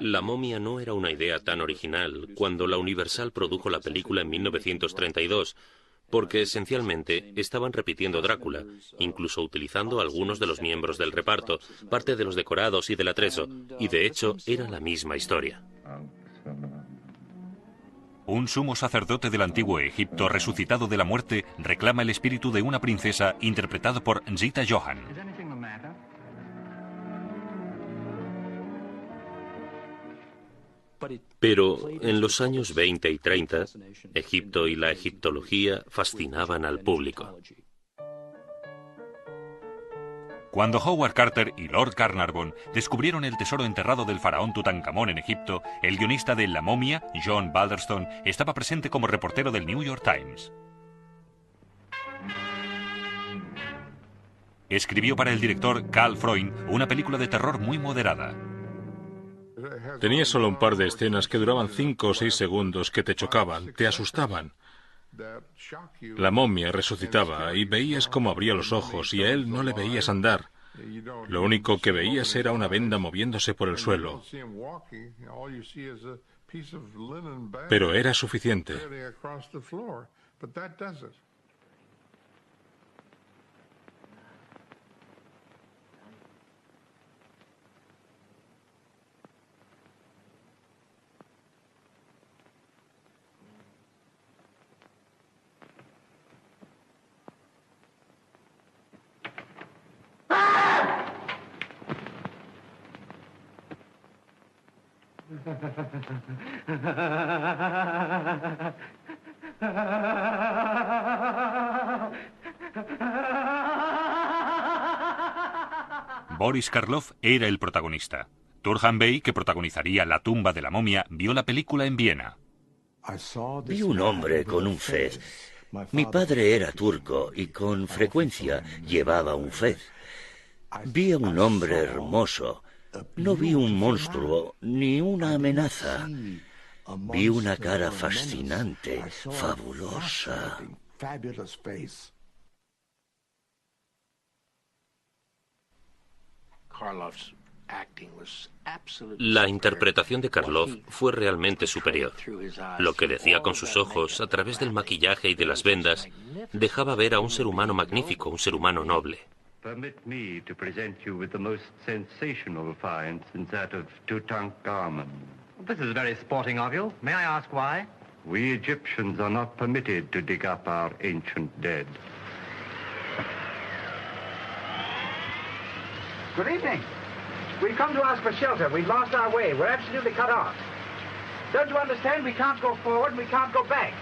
La momia no era una idea tan original cuando la Universal produjo la película en 1932, porque esencialmente estaban repitiendo Drácula, incluso utilizando algunos de los miembros del reparto, parte de los decorados y del atrezo, y de hecho era la misma historia. Un sumo sacerdote del antiguo Egipto, resucitado de la muerte, reclama el espíritu de una princesa interpretado por Zita Johann. Pero en los años 20 y 30, Egipto y la egiptología fascinaban al público. Cuando Howard Carter y Lord Carnarvon descubrieron el tesoro enterrado del faraón Tutankamón en Egipto, el guionista de La momia, John Balderston, estaba presente como reportero del New York Times. Escribió para el director Carl Freund una película de terror muy moderada. Tenía solo un par de escenas que duraban 5 o 6 segundos que te chocaban, te asustaban. La momia resucitaba y veías cómo abría los ojos y a él no le veías andar. Lo único que veías era una venda moviéndose por el suelo. Pero era suficiente. Boris Karloff era el protagonista. Turhan Bey, que protagonizaría La tumba de la momia, vio la película en Viena. Vi un hombre con un fez. Mi padre era turco y con frecuencia llevaba un fez. Vi a un hombre hermoso. No vi un monstruo ni una amenaza. Vi una cara fascinante, fabulosa. La interpretación de Karloff fue realmente superior. Lo que decía con sus ojos, a través del maquillaje y de las vendas, dejaba ver a un ser humano magnífico, un ser humano noble. Permit me to present you with the most sensational find since that of Tutankhamun. This is very sporting of you. May I ask why? We Egyptians are not permitted to dig up our ancient dead. Good evening. We've come to ask for shelter. We've lost our way. We're absolutely cut off. Don't you understand? We can't go forward and we can't go back.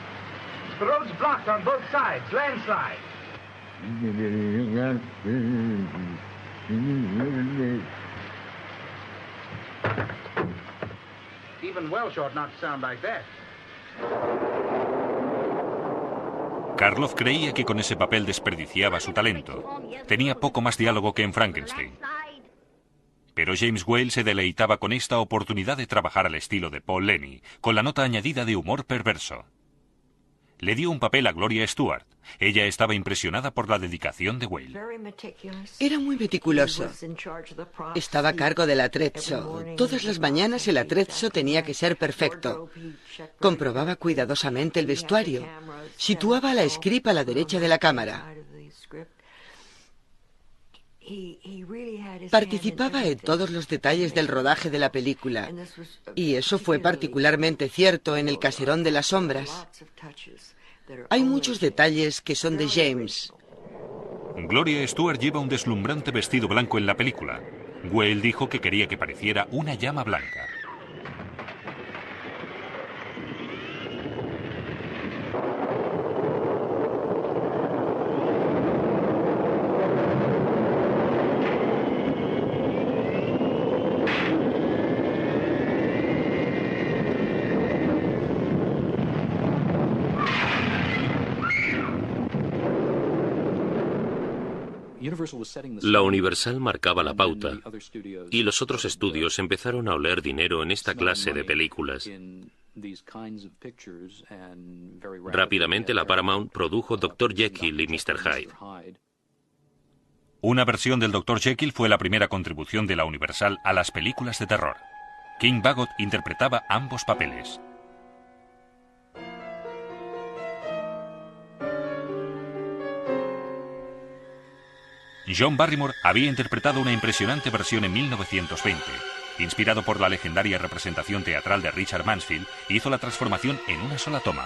The road's blocked on both sides. Landslide. Even Welsh ought not to sound like that. Karloff creía que con ese papel desperdiciaba su talento. Tenía poco más diálogo que en Frankenstein. Pero James Whale se deleitaba con esta oportunidad de trabajar al estilo de Paul Lenny, con la nota añadida de humor perverso. Le dio un papel a Gloria Stuart. Ella estaba impresionada por la dedicación de Whale. Era muy meticuloso. Estaba a cargo del atrezzo. Todas las mañanas el atrezzo tenía que ser perfecto. Comprobaba cuidadosamente el vestuario. Situaba la script a la derecha de la cámara. Participaba en todos los detalles del rodaje de la película, y eso fue particularmente cierto en El caserón de las sombras. Hay muchos detalles que son de James. Gloria Stuart lleva un deslumbrante vestido blanco en la película. Whale dijo que quería que pareciera una llama blanca. La Universal marcaba la pauta y los otros estudios empezaron a oler dinero en esta clase de películas. Rápidamente la Paramount produjo Dr. Jekyll y Mr. Hyde. Una versión del Dr. Jekyll fue la primera contribución de la Universal a las películas de terror. King Bagot interpretaba ambos papeles. John Barrymore había interpretado una impresionante versión en 1920. Inspirado por la legendaria representación teatral de Richard Mansfield, hizo la transformación en una sola toma.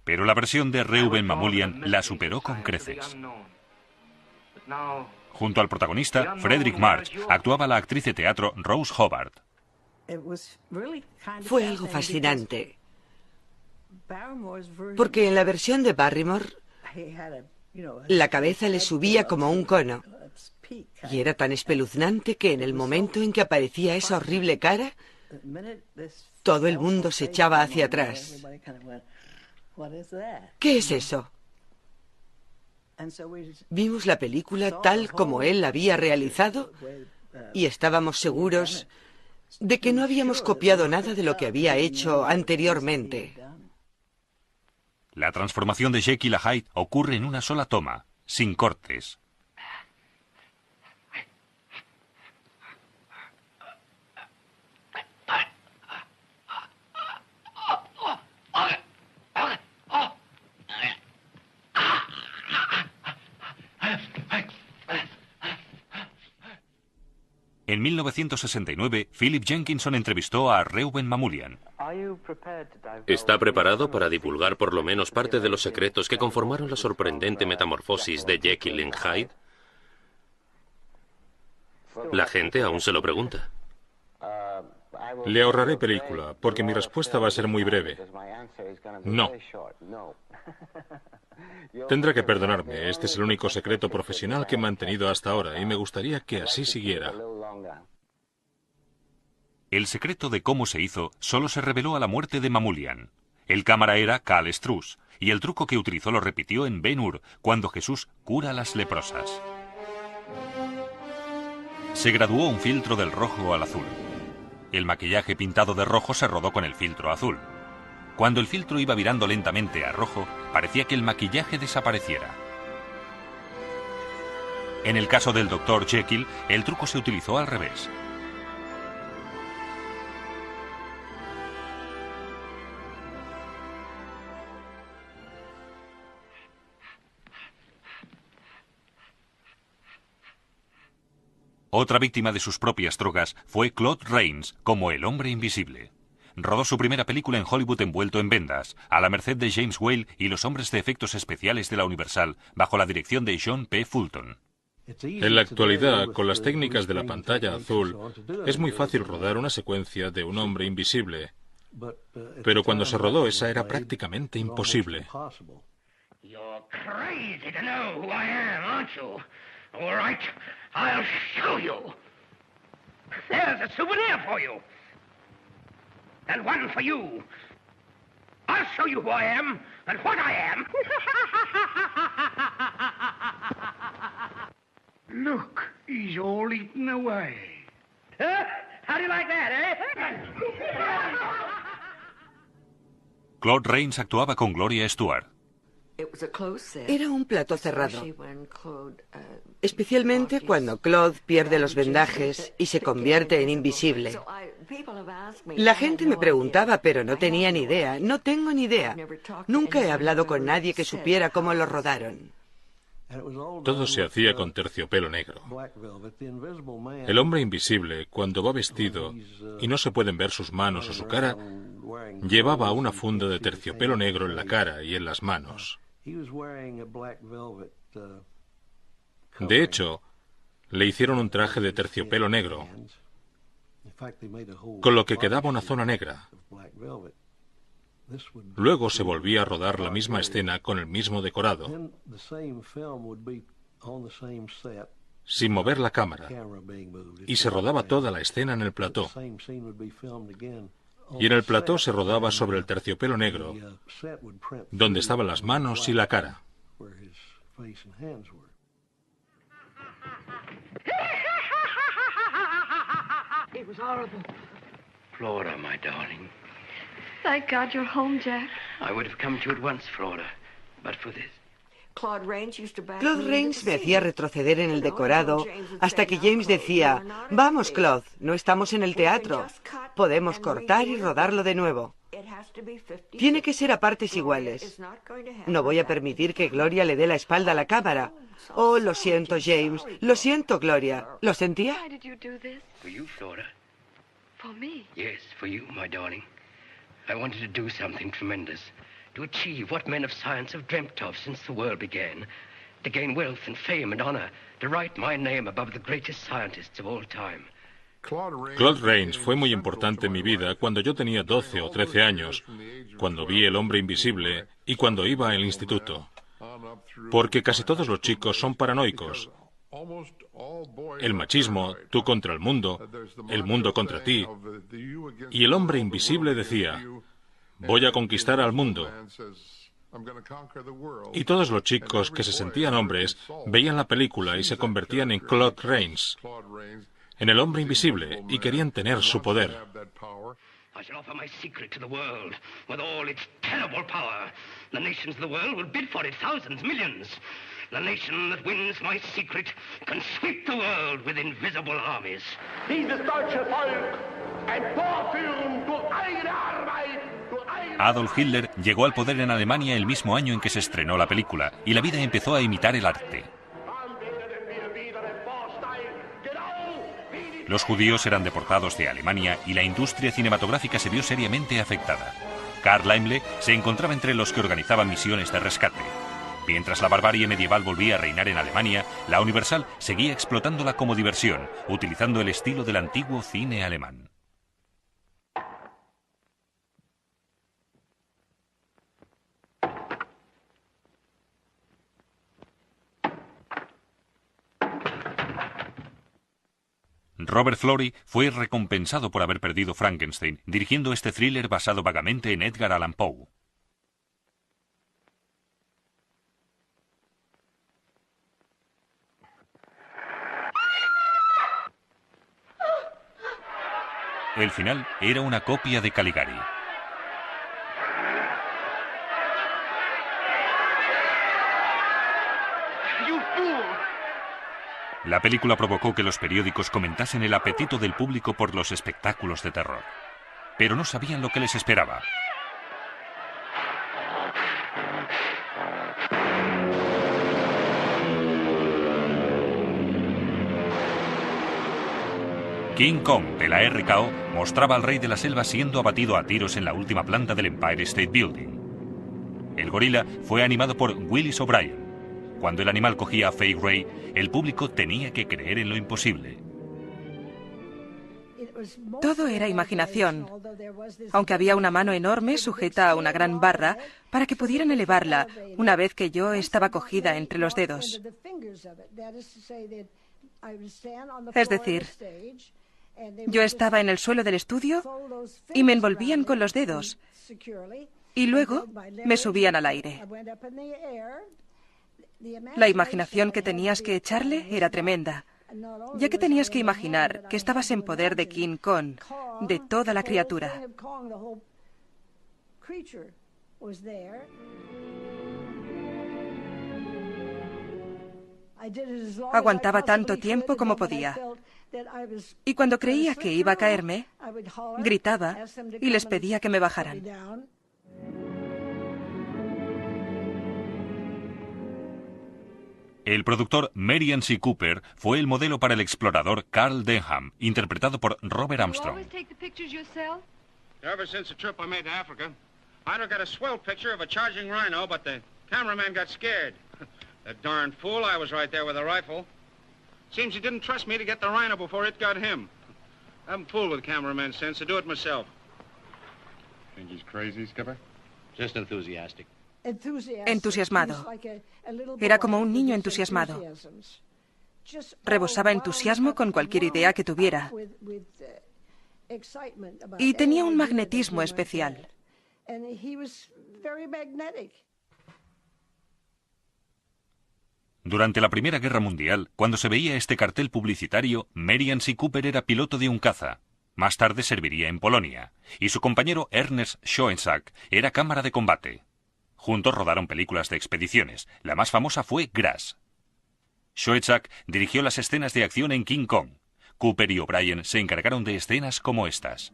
Pero la versión de Reuben Mamoulian la superó con creces. Junto al protagonista, Frederick March, actuaba la actriz de teatro Rose Hobart. Fue algo fascinante, porque en la versión de Barrymore, la cabeza le subía como un cono, y era tan espeluznante que en el momento en que aparecía esa horrible cara, todo el mundo se echaba hacia atrás. ¿Qué es eso? Vimos la película tal como él la había realizado y estábamos seguros de que no habíamos copiado nada de lo que había hecho anteriormente. La transformación de Jekyll a Hyde ocurre en una sola toma, sin cortes. En 1969, Philip Jenkinson entrevistó a Reuben Mamoulian. ¿Está preparado para divulgar por lo menos parte de los secretos que conformaron la sorprendente metamorfosis de Jekyll en Hyde? La gente aún se lo pregunta. Le ahorraré película, porque mi respuesta va a ser muy breve. No. Tendrá que perdonarme, este es el único secreto profesional que he mantenido hasta ahora y me gustaría que así siguiera. El secreto de cómo se hizo solo se reveló a la muerte de Mamoulian. El cámara era Cal Struz, y el truco que utilizó lo repitió en Ben-Hur, cuando Jesús cura a las leprosas. Se graduó un filtro del rojo al azul. El maquillaje pintado de rojo se rodó con el filtro azul. Cuando el filtro iba virando lentamente a rojo, parecía que el maquillaje desapareciera. En el caso del Dr. Jekyll, el truco se utilizó al revés. Otra víctima de sus propias drogas fue Claude Rains como el hombre invisible. Rodó su primera película en Hollywood envuelto en vendas, a la merced de James Whale y los hombres de efectos especiales de la Universal, bajo la dirección de John P. Fulton. En la actualidad, con las técnicas de la pantalla azul, es muy fácil rodar una secuencia de un hombre invisible. Pero cuando se rodó, esa era prácticamente imposible. You're crazy to know who I am, aren't you? All right, I'll show you. There's a souvenir for you. And one for you. I'll show you who I am and what I am. Look, he's all eaten away. Huh? How do you like that, eh? Claude Rains actuaba con Gloria Stuart. Era un plató cerrado, especialmente cuando Claude pierde los vendajes y se convierte en invisible. La gente me preguntaba, pero no tenía ni idea. No tengo ni idea. Nunca he hablado con nadie que supiera cómo lo rodaron. Todo se hacía con terciopelo negro. El hombre invisible, cuando va vestido y no se pueden ver sus manos o su cara, llevaba una funda de terciopelo negro en la cara y en las manos. De hecho, le hicieron un traje de terciopelo negro, con lo que quedaba una zona negra. Luego se volvía a rodar la misma escena con el mismo decorado. sin mover la cámara, y se rodaba toda la escena en el plató. Y en el plató se rodaba sobre el terciopelo negro, donde estaban las manos y la cara. It was horrible. Flora, my darling. Thank God you're home, Jack. I would have come to you at once, Flora, but for this. Claude Rains me hacía retroceder en el decorado hasta que James decía, vamos, Claude, no estamos en el teatro. Podemos cortar y rodarlo de nuevo. Tiene que ser a partes iguales. No voy a permitir que Gloria le dé la espalda a la cámara. Oh, lo siento, James. Lo siento, Gloria. ¿Lo sentía? For you, Flora. For me? Yes, for you, my darling. I wanted to do something tremendous. To achieve what men of science have dreamt of since the world began. To gain wealth and fame and honor. To write my name above the greatest scientists of all time. Claude Rains fue muy importante en mi vida cuando yo tenía 12 o 13 años, cuando vi El hombre invisible y cuando iba al instituto. Porque casi todos los chicos son paranoicos. El machismo, tú contra el mundo contra ti. Y el hombre invisible decía, voy a conquistar al mundo. Y todos los chicos que se sentían hombres veían la película y se convertían en Claude Rains, en el hombre invisible, y querían tener su poder. I shall offer my secret to the world with all its terrible power. The nations of the world will bid for it, thousands, millions. The nation that wins my secret can sweep the world with invisible armies. Dieses deutsche Volk emporführen durch eigene Arbeit. Adolf Hitler llegó al poder en Alemania el mismo año en que se estrenó la película, y la vida empezó a imitar el arte. Los judíos eran deportados de Alemania y la industria cinematográfica se vio seriamente afectada. Karl Laemmle se encontraba entre los que organizaban misiones de rescate. Mientras la barbarie medieval volvía a reinar en Alemania, la Universal seguía explotándola como diversión, utilizando el estilo del antiguo cine alemán. Robert Florey fue recompensado por haber perdido Frankenstein, dirigiendo este thriller basado vagamente en Edgar Allan Poe. El final era una copia de Caligari. La película provocó que los periódicos comentasen el apetito del público por los espectáculos de terror. Pero no sabían lo que les esperaba. King Kong de la RKO mostraba al rey de la selva siendo abatido a tiros en la última planta del Empire State Building. El gorila fue animado por Willis O'Brien. Cuando el animal cogía a Fay Gray, el público tenía que creer en lo imposible. Todo era imaginación, aunque había una mano enorme sujeta a una gran barra para que pudieran elevarla una vez que yo estaba cogida entre los dedos. Es decir, yo estaba en el suelo del estudio y me envolvían con los dedos y luego me subían al aire. La imaginación que tenías que echarle era tremenda, ya que tenías que imaginar que estabas en poder de King Kong, de toda la criatura. Aguantaba tanto tiempo como podía. Y cuando creía que iba a caerme, gritaba y les pedía que me bajaran. El productor Marion C. Cooper fue el modelo para el explorador Carl Denham, interpretado por Robert Armstrong. Ever since the trip I made to Africa, I'd have got a swell picture of a charging rhino, but the cameraman got scared. That darn fool, I was right there with a rifle. Seems he didn't trust me to get the rhino before it got him. I haven't fooled with cameraman since, to do it myself. Think he's crazy, Skipper? Just enthusiastic. Entusiasmado. Era como un niño entusiasmado. Rebosaba entusiasmo con cualquier idea que tuviera. Y tenía un magnetismo especial. Durante la Primera Guerra Mundial, cuando se veía este cartel publicitario, Marian C. Cooper era piloto de un caza. Más tarde serviría en Polonia, y su compañero Ernest Schoensack era cámara de combate. Juntos rodaron películas de expediciones. La más famosa fue Grass. Schoensack dirigió las escenas de acción en King Kong. Cooper y O'Brien se encargaron de escenas como estas.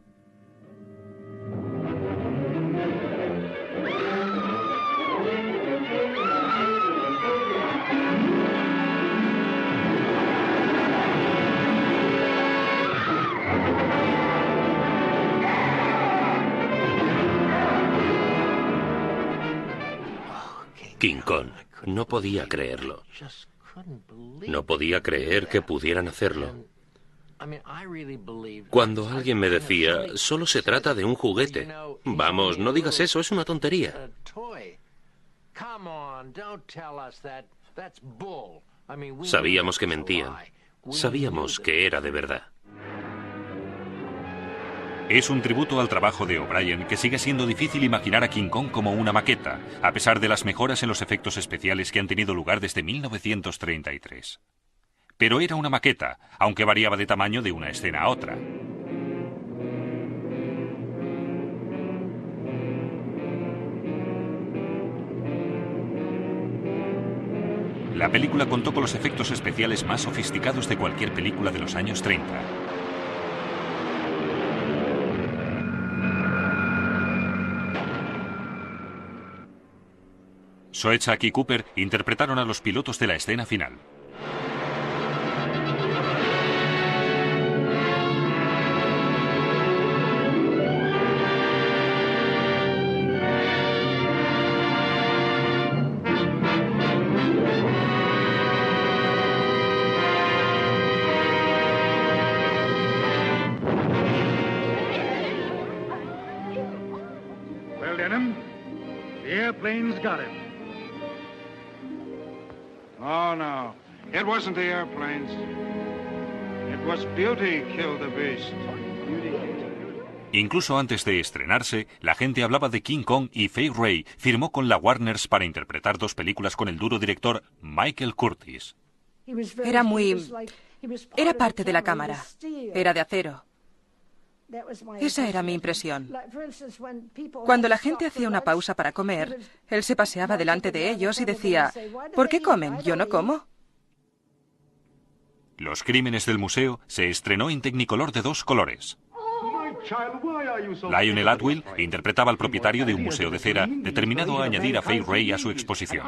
King Kong. No podía creerlo. No podía creer que pudieran hacerlo. Cuando alguien me decía, solo se trata de un juguete. Vamos, no digas eso, es una tontería. Sabíamos que mentían. Sabíamos que era de verdad. Es un tributo al trabajo de O'Brien que sigue siendo difícil imaginar a King Kong como una maqueta, a pesar de las mejoras en los efectos especiales que han tenido lugar desde 1933. Pero era una maqueta, aunque variaba de tamaño de una escena a otra. La película contó con los efectos especiales más sofisticados de cualquier película de los años 30. Schoensack y Cooper interpretaron a los pilotos de la escena final. Well, Denham, the airplane's got it. Oh, no. It wasn't the airplanes. It was beauty killed the beast. Incluso antes de estrenarse, la gente hablaba de King Kong y Fay Wray firmó con la Warners para interpretar dos películas con el duro director Michael Curtiz. Era parte de la cámara. Era de acero. Esa era mi impresión. Cuando la gente hacía una pausa para comer, él se paseaba delante de ellos y decía, ¿por qué comen? Yo no como. Los crímenes del museo se estrenó en Technicolor de 2 colores. Lionel Atwill interpretaba al propietario de un museo de cera determinado a añadir a Fay Wray a su exposición.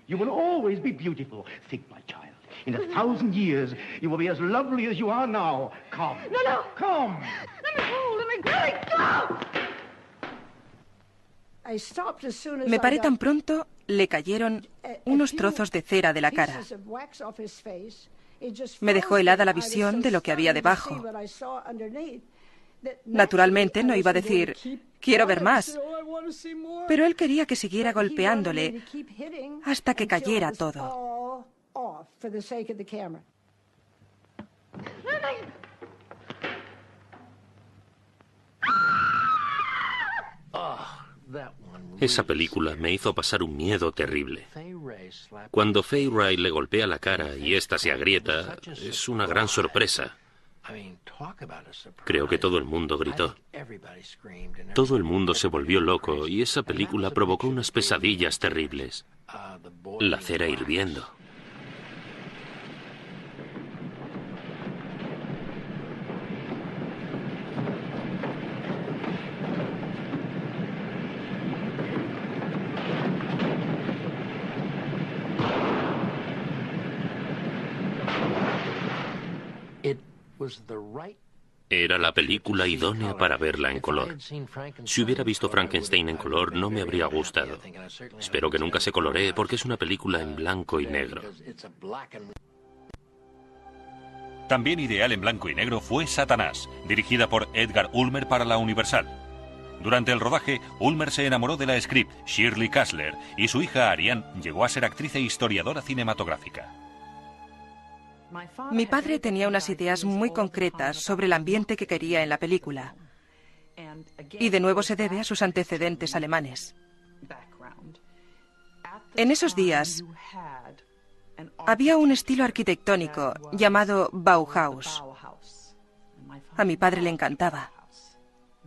You will always be beautiful. Think, my child. In 1,000 years, you will be as lovely as you are now. Come. No, no. Come. Let me go. Let me go. Me paré tan pronto, le cayeron unos trozos de cera de la cara. Me dejó helada la visión de lo que había debajo. Naturalmente no iba a decir, quiero ver más, pero él quería que siguiera golpeándole hasta que cayera todo. Esa película me hizo pasar un miedo terrible. Cuando Fay Wray le golpea la cara y ésta se agrieta, es una gran sorpresa. Creo que todo el mundo gritó. Todo el mundo se volvió loco y esa película provocó unas pesadillas terribles. La cera hirviendo. Era la película idónea para verla en color. Si hubiera visto Frankenstein en color, no me habría gustado. Espero que nunca se coloree porque es una película en blanco y negro. También ideal en blanco y negro fue Satanás, dirigida por Edgar Ulmer para la Universal. Durante el rodaje, Ulmer se enamoró de la script Shirley Kassler y su hija Ariane llegó a ser actriz e historiadora cinematográfica. Mi padre tenía unas ideas muy concretas sobre el ambiente que quería en la película. Y de nuevo se debe a sus antecedentes alemanes. En esos días había un estilo arquitectónico llamado Bauhaus. A mi padre le encantaba.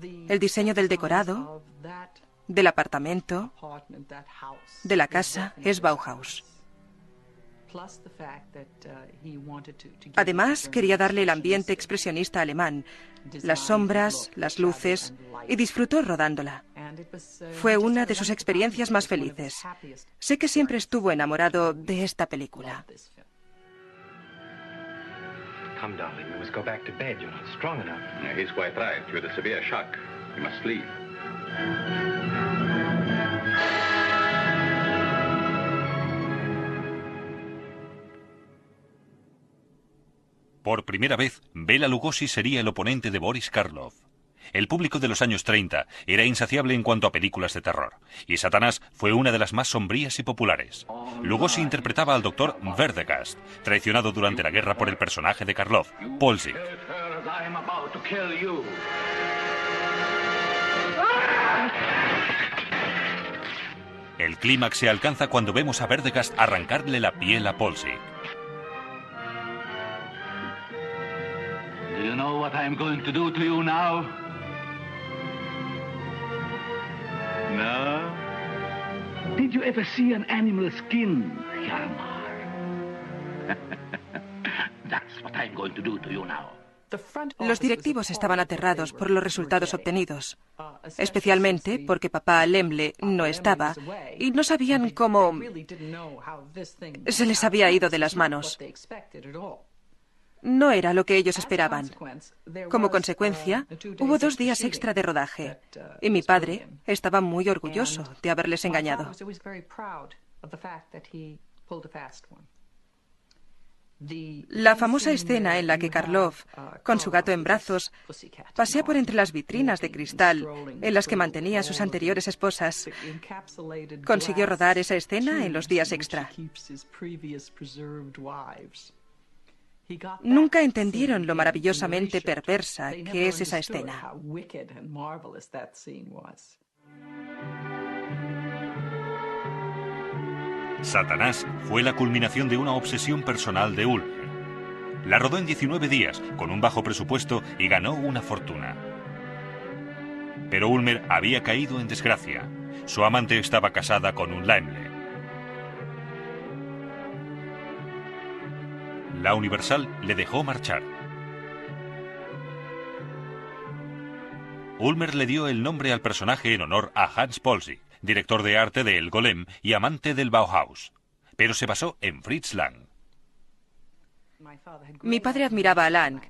El diseño del decorado, del apartamento, de la casa es Bauhaus. Además, quería darle el ambiente expresionista alemán, las sombras, las luces, y disfrutó rodándola. Fue una de sus experiencias más felices. Sé que siempre estuvo enamorado de esta película. Come, darling, we must go back to bed. You're not strong enough. Yeah, he's quite right. You had a severe shock. You must sleep. Por primera vez, Bela Lugosi sería el oponente de Boris Karloff. El público de los años 30 era insaciable en cuanto a películas de terror, y Satanás fue una de las más sombrías y populares. Lugosi interpretaba al doctor Verdegast, traicionado durante la guerra por el personaje de Karloff, Polzik. El clímax se alcanza cuando vemos a Verdegast arrancarle la piel a Polzik. Do you know what I am going to do to you now? No? Did you ever see an animal skin, Hjalmar? That's what I'm going to do to you now. Los directivos estaban aterrados por los resultados obtenidos, especialmente porque papá Lemle no estaba y no sabían cómo se les había ido de las manos. No era lo que ellos esperaban. Como consecuencia, hubo 2 días extra de rodaje y mi padre estaba muy orgulloso de haberles engañado. La famosa escena en la que Karloff, con su gato en brazos, pasea por entre las vitrinas de cristal en las que mantenía a sus anteriores esposas, consiguió rodar esa escena en los días extra. Nunca entendieron lo maravillosamente perversa que es esa escena. Satanás fue la culminación de una obsesión personal de Ulmer. La rodó en 19 días, con un bajo presupuesto, y ganó una fortuna. Pero Ulmer había caído en desgracia. Su amante estaba casada con un Laemmle. La Universal le dejó marchar. Ulmer le dio el nombre al personaje en honor a Hans Polzik, director de arte de El Golem y amante del Bauhaus, pero se basó en Fritz Lang. Mi padre admiraba a Lang,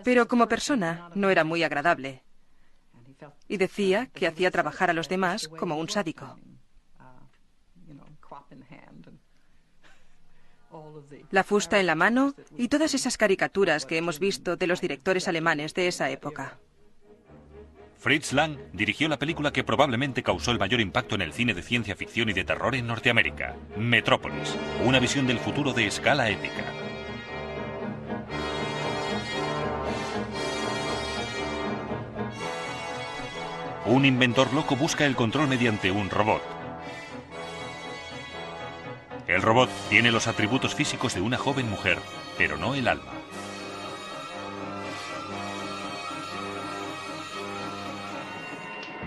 pero como persona no era muy agradable, y decía que hacía trabajar a los demás como un sádico. La fusta en la mano y todas esas caricaturas que hemos visto de los directores alemanes de esa época. Fritz Lang dirigió la película que probablemente causó el mayor impacto en el cine de ciencia ficción y de terror en Norteamérica, Metrópolis, una visión del futuro de escala épica. Un inventor loco busca el control mediante un robot. El robot tiene los atributos físicos de una joven mujer, pero no el alma.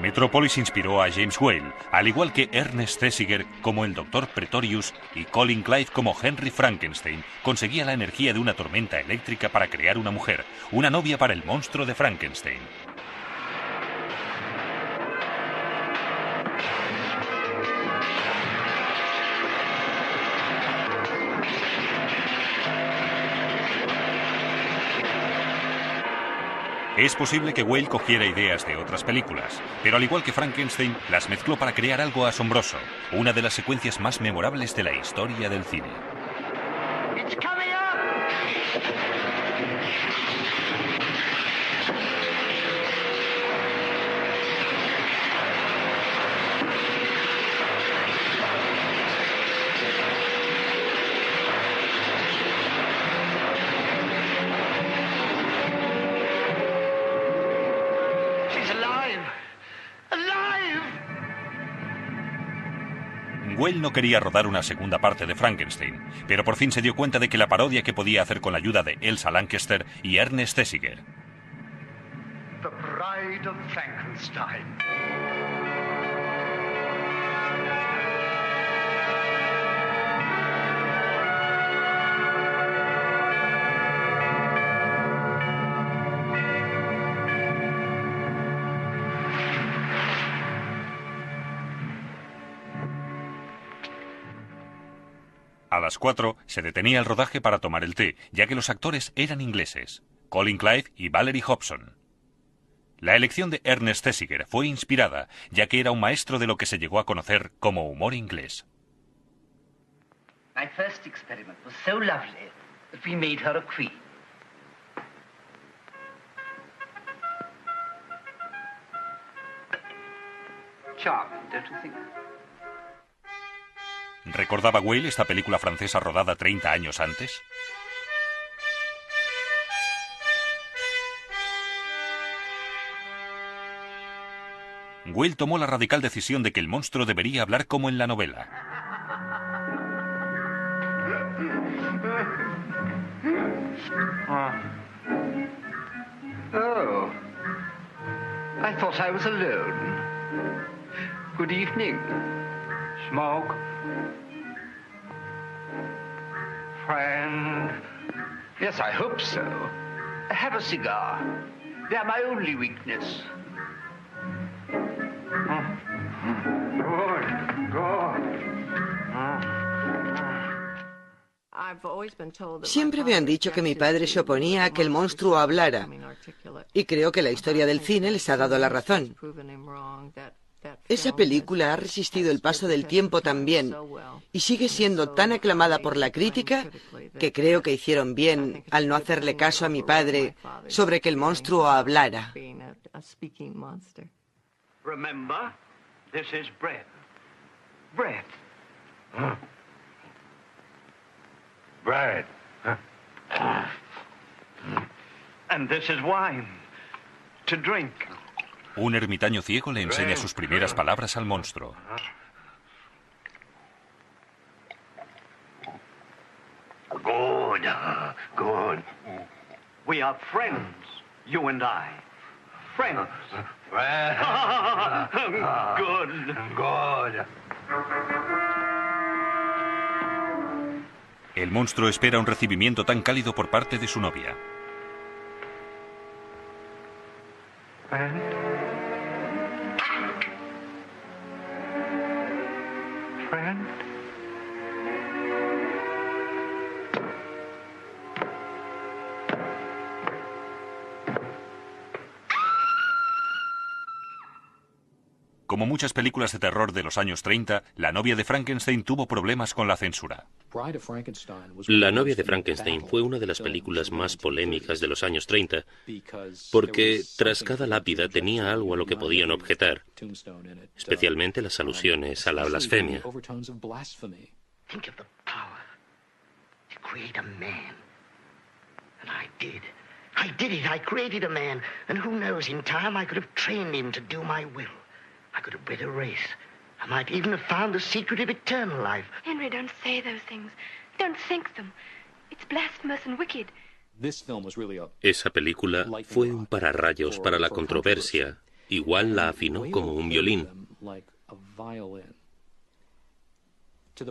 Metrópolis inspiró a James Whale, al igual que Ernest Thesiger como el Dr. Pretorius y Colin Clive como Henry Frankenstein. Conseguía la energía de una tormenta eléctrica para crear una mujer, una novia para el monstruo de Frankenstein. Es posible que Whale cogiera ideas de otras películas, pero al igual que Frankenstein, las mezcló para crear algo asombroso, una de las secuencias más memorables de la historia del cine. Whale no quería rodar una segunda parte de Frankenstein, pero por fin se dio cuenta de que la parodia que podía hacer con la ayuda de Elsa Lanchester y Ernest Thesiger. The Bride of Frankenstein. A las 4 se detenía el rodaje para tomar el té, ya que los actores eran ingleses, Colin Clive y Valerie Hobson. La elección de Ernest Thesiger fue inspirada, ya que era un maestro de lo que se llegó a conocer como humor inglés. My first experiment was so lovely that we made her a queen. Charming, don't you think? ¿Recordaba Whale esta película francesa rodada 30 años antes? Whale tomó la radical decisión de que el monstruo debería hablar como en la novela. Oh, I thought I was alone. Good evening. Smoke? Friend? Yes, I hope so. Have a cigar. They're my only weakness. Siempre me han dicho que mi padre se oponía a que el monstruo hablara, y creo que la historia del cine les ha dado la razón. Esa película ha resistido el paso del tiempo tan bien y sigue siendo tan aclamada por la crítica que creo que hicieron bien al no hacerle caso a mi padre sobre que el monstruo hablara. Remember, this is bread. Bread. Bread. And this is wine. To drink. Un ermitaño ciego le enseña sus primeras palabras al monstruo. Good, good. We are friends, you and I. Friends. Good, good. El monstruo espera un recibimiento tan cálido por parte de su novia. Friend. Friend. Como muchas películas de terror de los años 30, La novia de Frankenstein tuvo problemas con la censura. La novia de Frankenstein fue una de las películas más polémicas de los años 30, porque tras cada lápida tenía algo a lo que podían objetar, especialmente las alusiones a la blasfemia. Think of the power to create a man. And I did. I did it. I created a man. And who knows, in time I could have trained him to do my will. I could have bred a race. I might even have found the secret of eternal life. Henry, don't say those things. Don't think them. It's blasphemous and wicked. Esa película fue un pararrayos para la controversia. Igual la afinó como un violín.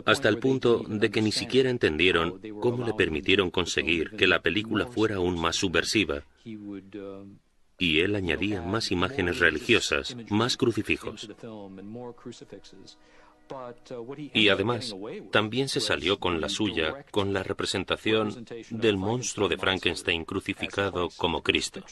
Hasta el punto de que ni siquiera entendieron cómo le permitieron conseguir que la película fuera aún más subversiva. Y él añadía más imágenes religiosas, más crucifijos. Y además, también se salió con la suya con la representación del monstruo de Frankenstein crucificado como Cristo.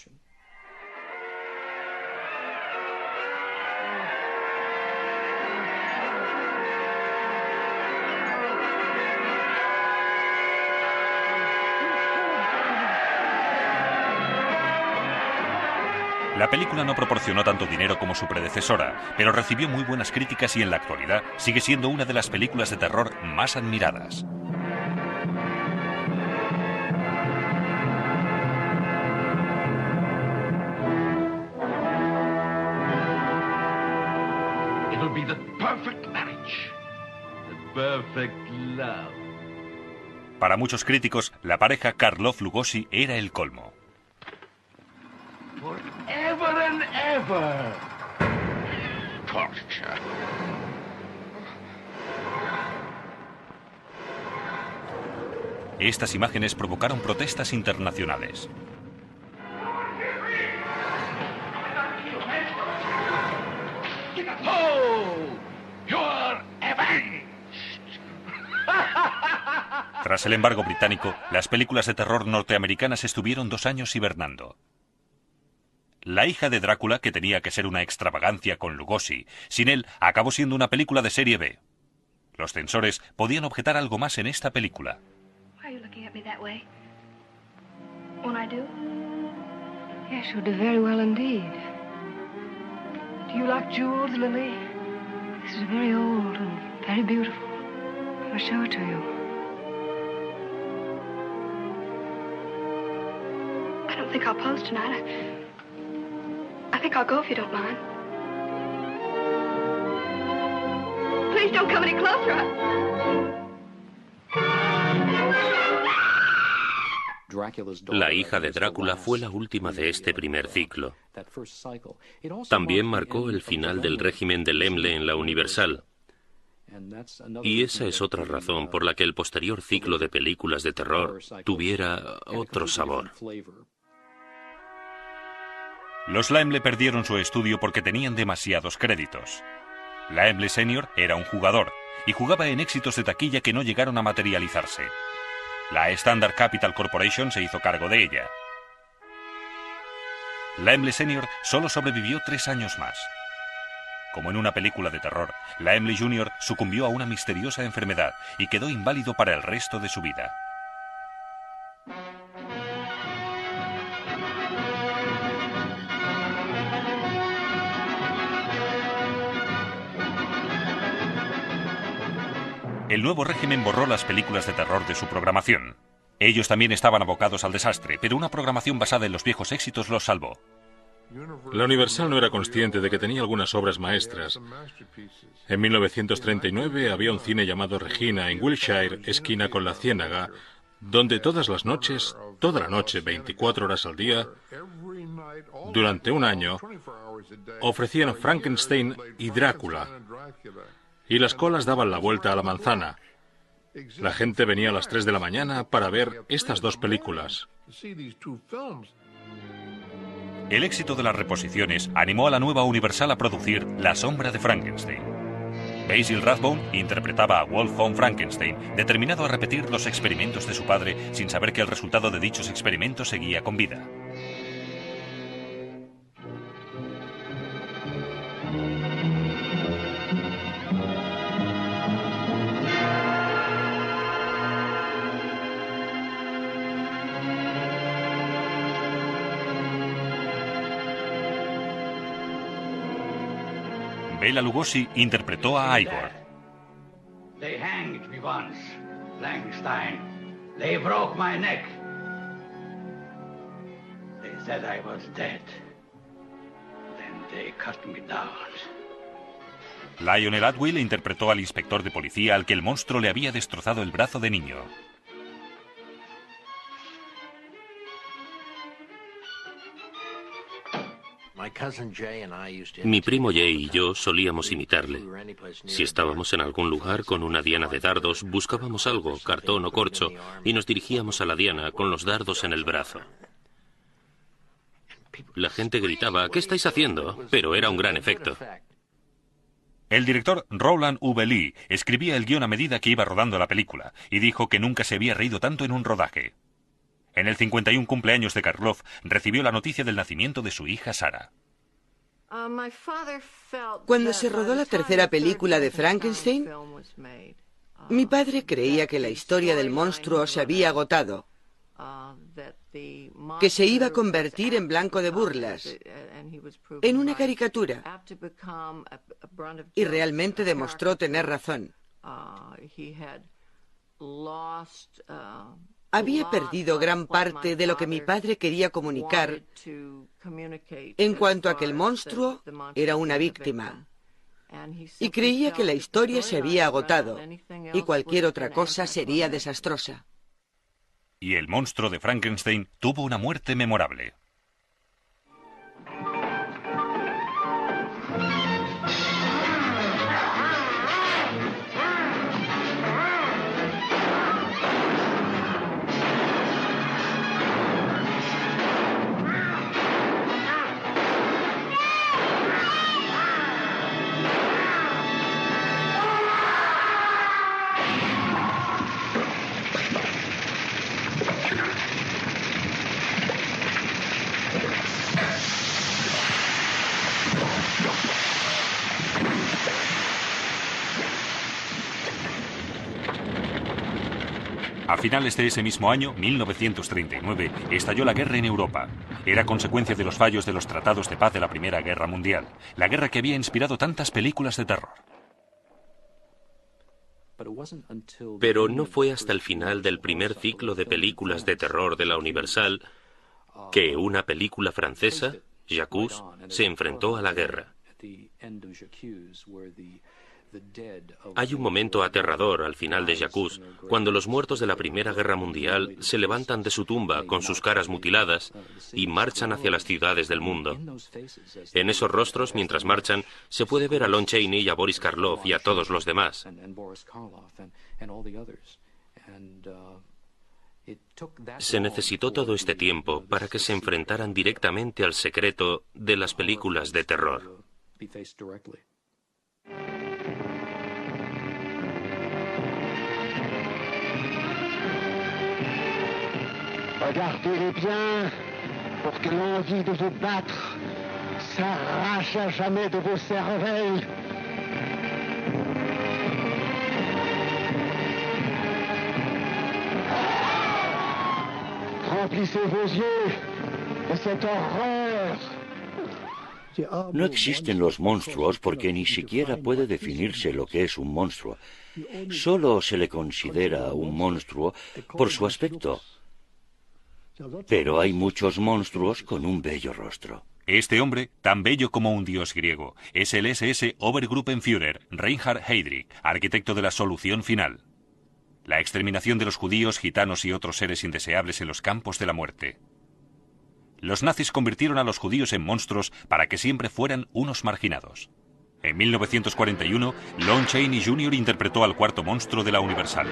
La película no proporcionó tanto dinero como su predecesora, pero recibió muy buenas críticas y en la actualidad sigue siendo una de las películas de terror más admiradas. It'll be the perfect marriage. perfect love. Para muchos críticos, la pareja Karloff-Lugosi era el colmo. Forever and ever. Torture. Estas imágenes provocaron protestas internacionales. Oh, you're avenged. Tras el embargo británico, las películas de terror norteamericanas estuvieron 2 años hibernando. La hija de Drácula, que tenía que ser una extravagancia con Lugosi, sin él acabó siendo una película de serie B. Los censores podían objetar algo más en esta película. Why are you looking at me that way? Won't I do? Yes, you'll do very well indeed. Do you like jewels, Lily? This is very old and very beautiful. I'll show it to you. I don't think I'll pose tonight. I think I'll go if you don't mind. Please don't come any closer. La hija de Drácula fue la última de este primer ciclo. También marcó el final del régimen de Laemmle en la Universal. Y esa es otra razón por la que el posterior ciclo de películas de terror tuviera otro sabor. Los Laemmle perdieron su estudio porque tenían demasiados créditos. Laemmle Sr. era un jugador y jugaba en éxitos de taquilla que no llegaron a materializarse. La Standard Capital Corporation se hizo cargo de ella. Laemmle Sr. solo sobrevivió 3 años más. Como en una película de terror, Laemmle Jr. sucumbió a una misteriosa enfermedad y quedó inválido para el resto de su vida. El nuevo régimen borró las películas de terror de su programación. Ellos también estaban abocados al desastre, pero una programación basada en los viejos éxitos los salvó. La Universal no era consciente de que tenía algunas obras maestras. En 1939 había un cine llamado Regina en Wilshire, esquina con la Ciénaga, donde todas las noches, toda la noche, 24 horas al día, durante un año, ofrecían Frankenstein y Drácula. Y las colas daban la vuelta a la manzana. La gente venía a las 3 de la mañana para ver estas 2 películas. El éxito de las reposiciones animó a la nueva Universal a producir La sombra de Frankenstein. Basil Rathbone interpretaba a Wolf von Frankenstein, determinado a repetir los experimentos de su padre sin saber que el resultado de dichos experimentos seguía con vida. Bela Lugosi interpretó a Igor. They hanged me once, Frankenstein. They broke my neck. They said I was dead. Then they cut me down. Lionel Atwill interpretó al inspector de policía al que el monstruo le había destrozado el brazo de niño. Mi primo Jay y yo solíamos imitarle. Si estábamos en algún lugar con una diana de dardos, buscábamos algo, cartón o corcho, y nos dirigíamos a la diana con los dardos en el brazo. La gente gritaba, ¿qué estáis haciendo? Pero era un gran efecto. El director Roland V. Lee escribía el guión a medida que iba rodando la película, y dijo que nunca se había reído tanto en un rodaje. En el 51 cumpleaños de Karloff, recibió la noticia del nacimiento de su hija Sarah. Cuando se rodó la tercera película de Frankenstein, mi padre creía que la historia del monstruo se había agotado, que se iba a convertir en blanco de burlas, en una caricatura, y realmente demostró tener razón. Había perdido gran parte de lo que mi padre quería comunicar en cuanto a que el monstruo era una víctima y creía que la historia se había agotado y cualquier otra cosa sería desastrosa. Y el monstruo de Frankenstein tuvo una muerte memorable. A finales de ese mismo año, 1939, estalló la guerra en Europa. Era consecuencia de los fallos de los tratados de paz de la Primera Guerra Mundial, la guerra que había inspirado tantas películas de terror. Pero no fue hasta el final del primer ciclo de películas de terror de la Universal que una película francesa, J'accuse, se enfrentó a la guerra. Hay un momento aterrador al final de J'accuse, cuando los muertos de la Primera Guerra Mundial se levantan de su tumba con sus caras mutiladas y marchan hacia las ciudades del mundo. En esos rostros, mientras marchan, se puede ver a Lon Chaney y a Boris Karloff y a todos los demás. Se necesitó todo este tiempo para que se enfrentaran directamente al secreto de las películas de terror. Regardez-les bien, pour que l'envie de vous battre s'arrache à jamais de vos cervelles. Remplissez vos yeux de cette horreur. No existen los monstruos porque ni siquiera puede definirse lo que es un monstruo. Solo se le considera un monstruo por su aspecto. Pero hay muchos monstruos con un bello rostro. Este hombre, tan bello como un dios griego, es el SS Obergruppenführer Reinhard Heydrich, arquitecto de la solución final. La exterminación de los judíos, gitanos y otros seres indeseables en los campos de la muerte. Los nazis convirtieron a los judíos en monstruos para que siempre fueran unos marginados. En 1941, Lon Chaney Jr. interpretó al cuarto monstruo de la Universal.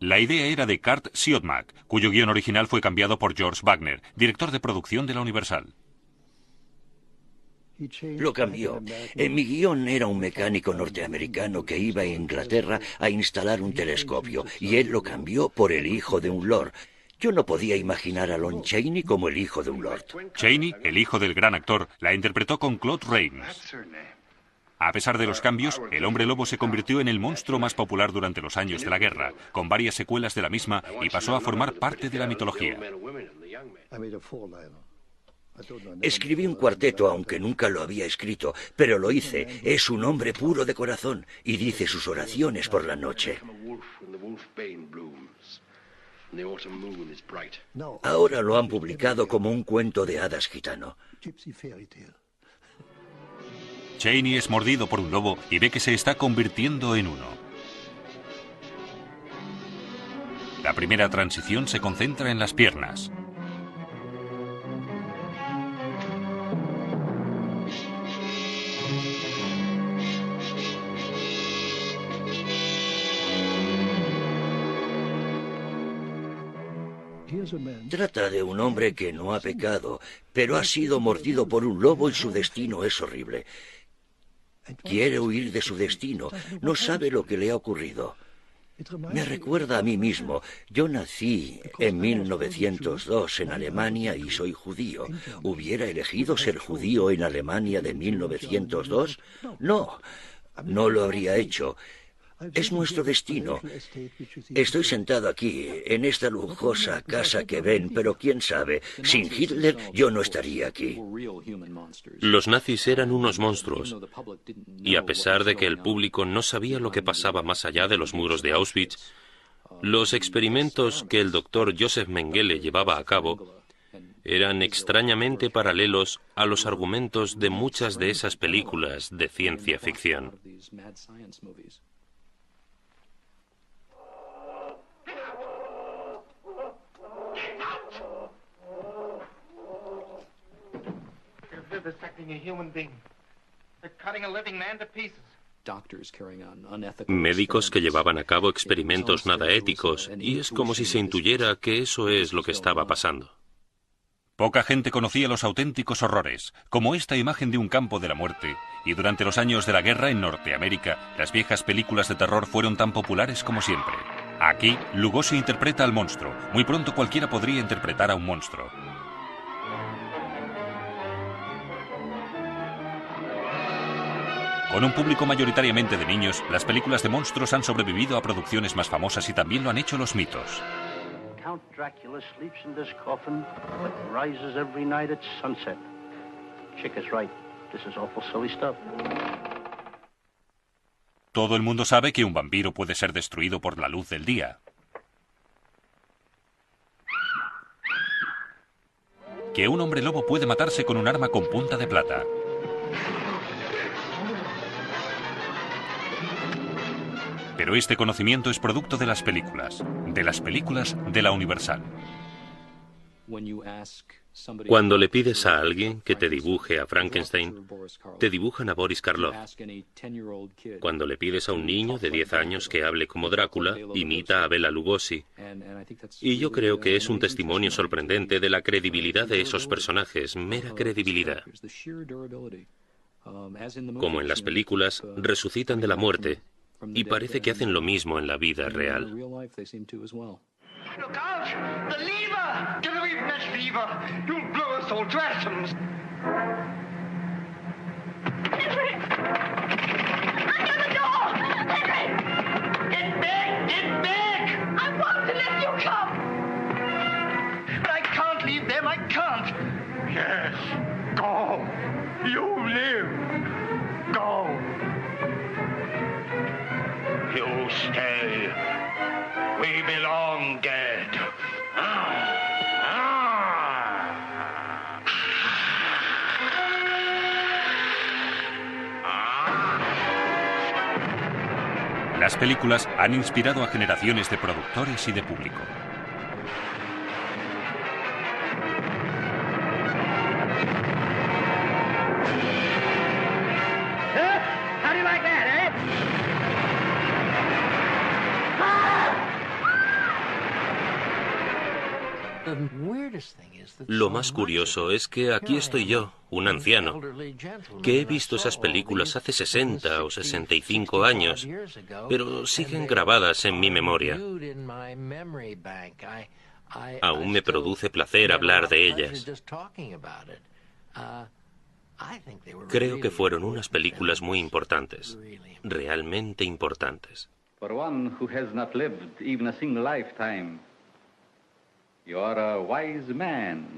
La idea era de Kurt Siodmak, cuyo guión original fue cambiado por George Wagner, director de producción de la Universal. Lo cambió. En mi guión era un mecánico norteamericano que iba a Inglaterra a instalar un telescopio, y él lo cambió por el hijo de un lord. Yo no podía imaginar a Lon Chaney como el hijo de un lord. Chaney, el hijo del gran actor, la interpretó con Claude Rains. A pesar de los cambios, el hombre lobo se convirtió en el monstruo más popular durante los años de la guerra, con varias secuelas de la misma, y pasó a formar parte de la mitología. Escribí un cuarteto, aunque nunca lo había escrito, pero lo hice. Es un hombre puro de corazón y dice sus oraciones por la noche. Ahora lo han publicado como un cuento de hadas gitano. Chaney es mordido por un lobo y ve que se está convirtiendo en uno. La primera transición se concentra en las piernas. Trata de un hombre que no ha pecado, pero ha sido mordido por un lobo y su destino es horrible. Quiere huir de su destino, no sabe lo que le ha ocurrido. Me recuerda a mí mismo. Yo nací en 1902 en Alemania y soy judío. ¿Hubiera elegido ser judío en Alemania de 1902? No, no lo habría hecho. Es nuestro destino. Estoy sentado aquí, en esta lujosa casa que ven, pero quién sabe, sin Hitler yo no estaría aquí. Los nazis eran unos monstruos, y a pesar de que el público no sabía lo que pasaba más allá de los muros de Auschwitz, Los experimentos que el doctor Joseph Mengele llevaba a cabo eran extrañamente paralelos a los argumentos de muchas de esas películas de ciencia ficción. Médicos que llevaban a cabo experimentos nada éticos, y es como si se intuyera que eso es lo que estaba pasando. Poca gente conocía los auténticos horrores, como esta imagen de un campo de la muerte, y durante los años de la guerra en Norteamérica, las viejas películas de terror fueron tan populares como siempre. Aquí, Lugosi interpreta al monstruo. Muy pronto cualquiera podría interpretar a un monstruo. Con un público mayoritariamente de niños, las películas de monstruos han sobrevivido a producciones más famosas y también lo han hecho los mitos. Count Dracula sleeps in this coffin, but rises every night at sunset. Chick is right. This is awful silly stuff. Todo el mundo sabe que un vampiro puede ser destruido por la luz del día. Que un hombre lobo puede matarse con un arma con punta de plata. Pero este conocimiento es producto de las películas de la Universal. Cuando le pides a alguien que te dibuje a Frankenstein, te dibujan a Boris Karloff. Cuando le pides a un niño de 10 años que hable como Drácula, imita a Bela Lugosi. Y yo creo que es un testimonio sorprendente de la credibilidad de esos personajes, mera credibilidad. Como en las películas, resucitan de la muerte, y parece que hacen lo mismo en la vida real. Look out! The lever! Get away from that lever! You'll blow us all to atoms! Henry! Under the door! Henry! Get back! Get back! I want to let you come! But I can't leave them, I can't! Yes, go! You live! Go! You stay. We belong dead. Las películas han inspirado a generaciones de productores y de público. How do you like that, eh? Lo más curioso es que aquí estoy yo, un anciano, que he visto esas películas hace 60 o 65 años, pero siguen grabadas en mi memoria. Aún me produce placer hablar de ellas. Creo que fueron unas películas muy importantes, realmente importantes. For one who has not lived even a single lifetime, you are a wise man.